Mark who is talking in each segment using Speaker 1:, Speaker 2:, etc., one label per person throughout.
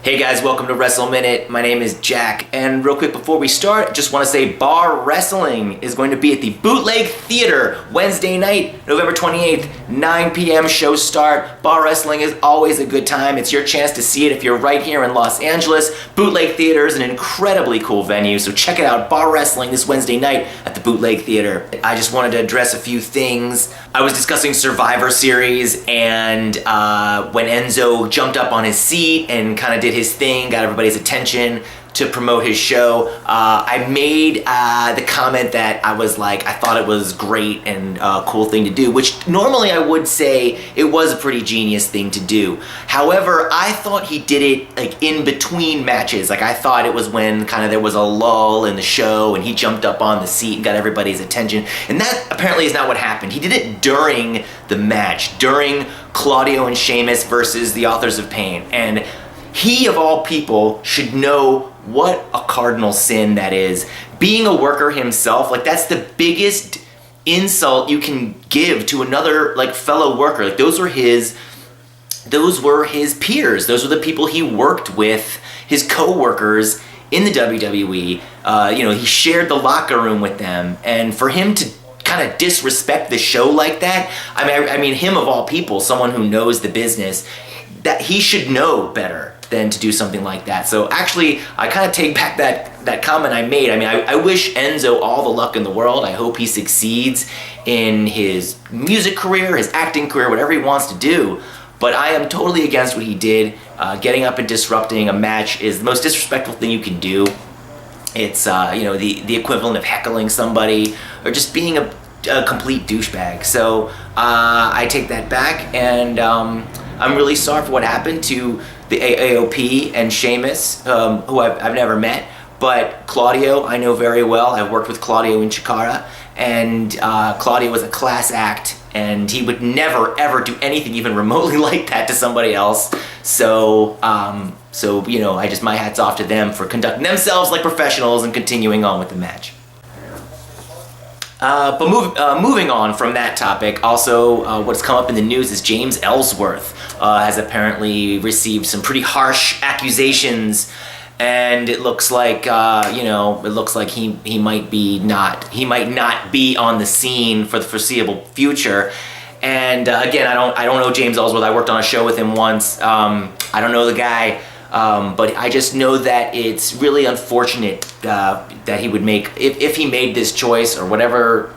Speaker 1: Hey guys, welcome to WrestleMinute. My name is Jack, and real quick before we start, I just want to say Bar Wrestling is going to be at the Bootleg Theater Wednesday night, November 28th, 9 p.m. show start. Bar Wrestling is always a good time. It's your chance to see it if you're right here in Los Angeles. Bootleg Theater is an incredibly cool venue, so check it out. Bar Wrestling this Wednesday night at the Bootleg Theater. I just wanted to address a few things. I was discussing Survivor Series, and when Enzo jumped up on his seat and kind of did his thing, got everybody's attention to promote his show, I made the comment that I thought it was great and a cool thing to do, which normally I would say it was a pretty genius thing to do. However, I thought he did it like in between matches. I thought it was when kind of there was a lull in the show and he jumped up on the seat and got everybody's attention. And that apparently is not what happened. He did it during the match, during Claudio and Sheamus versus the Authors of Pain. And he, of all people, should know what a cardinal sin that is. Being a worker himself, that's the biggest insult you can give to another fellow worker. Those were his peers. Those were the people he worked with, his co-workers in the WWE. He shared the locker room with them, and for him to kind of disrespect the show like that, I mean, him of all people, someone who knows the business, that he should know better than to do something like that. So actually, I kind of take back that comment I made. I mean, I wish Enzo all the luck in the world. I hope he succeeds in his music career, his acting career, whatever he wants to do. But I am totally against what he did. Getting up and disrupting a match is the most disrespectful thing you can do. It's the equivalent of heckling somebody or just being a complete douchebag. So I take that back, and I'm really sorry for what happened to the AOP and Sheamus, who I've never met, but Claudio I know very well. I've worked with Claudio in Chikara, and Claudio was a class act, and he would never ever do anything even remotely like that to somebody else. So my hat's off to them for conducting themselves like professionals and continuing on with the match. But moving on from that topic, also what's come up in the news is James Ellsworth has apparently received some pretty harsh accusations, and it looks like he might not be on the scene for the foreseeable future. And again, I don't know James Ellsworth. I worked on a show with him once. I don't know the guy. But I just know that it's really unfortunate that he would make, if he made this choice, or whatever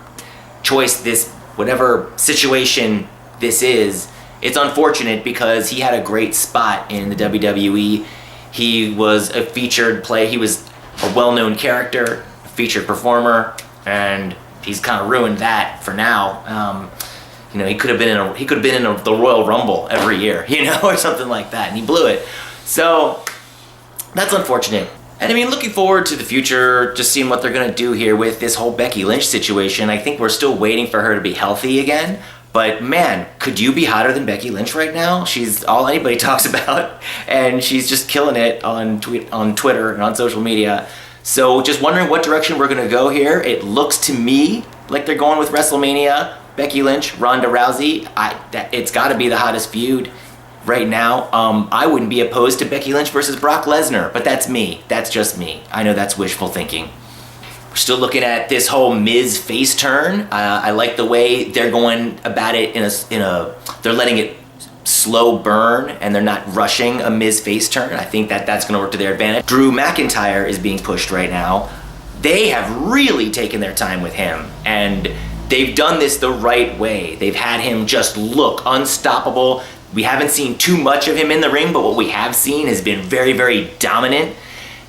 Speaker 1: situation this is, it's unfortunate because he had a great spot in the WWE. He was a featured play. He was a well-known character, a featured performer, and he's kind of ruined that for now. He could have been in the Royal Rumble every year, or something like that, and he blew it. So that's unfortunate. And I mean, looking forward to the future, just seeing what they're going to do here with this whole Becky Lynch situation. I think we're still waiting for her to be healthy again. But man, could you be hotter than Becky Lynch right now? She's all anybody talks about, and she's just killing it on Twitter and on social media. So just wondering what direction we're going to go here. It looks to me like they're going with WrestleMania, Becky Lynch, Ronda Rousey. It's got to be the hottest feud right now. I wouldn't be opposed to Becky Lynch versus Brock Lesnar, but that's me. That's just me. I know that's wishful thinking. We're still looking at this whole Miz face turn. I like the way they're going about it they're letting it slow burn, and they're not rushing a Miz face turn. I think that's going to work to their advantage. Drew McIntyre is being pushed right now. They have really taken their time with him, and they've done this the right way. They've had him just look unstoppable. We haven't seen too much of him in the ring, but what we have seen has been very, very dominant.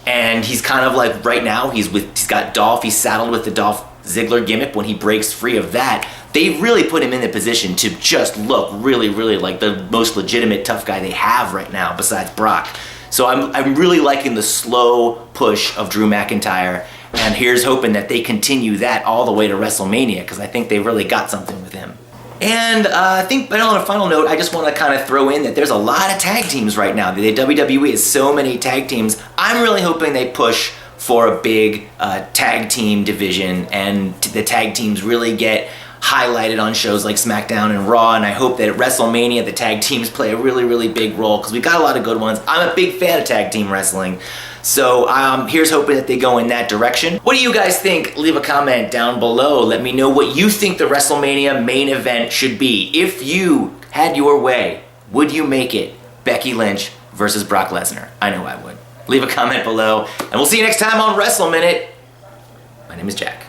Speaker 1: And he's kind of right now, he's got Dolph, he's saddled with the Dolph Ziggler gimmick. When he breaks free of that, they've really put him in the position to just look really, really like the most legitimate tough guy they have right now, besides Brock. So I'm really liking the slow push of Drew McIntyre, and here's hoping that they continue that all the way to WrestleMania, because I think they really got something with him. And I think, but on a final note, I just want to kind of throw in that there's a lot of tag teams right now. The WWE has so many tag teams. I'm really hoping they push for a big tag team division, and the tag teams really get highlighted on shows like SmackDown and Raw, and I hope that at WrestleMania the tag teams play a really, really big role, because we got a lot of good ones. I'm a big fan of tag team wrestling, so here's hoping that they go in that direction. What do you guys think? Leave a comment down below. Let me know what you think the WrestleMania main event should be. If you had your way, would you make it Becky Lynch versus Brock Lesnar? I know I would. Leave a comment below, and we'll see you next time on WrestleMinute. My name is Jack.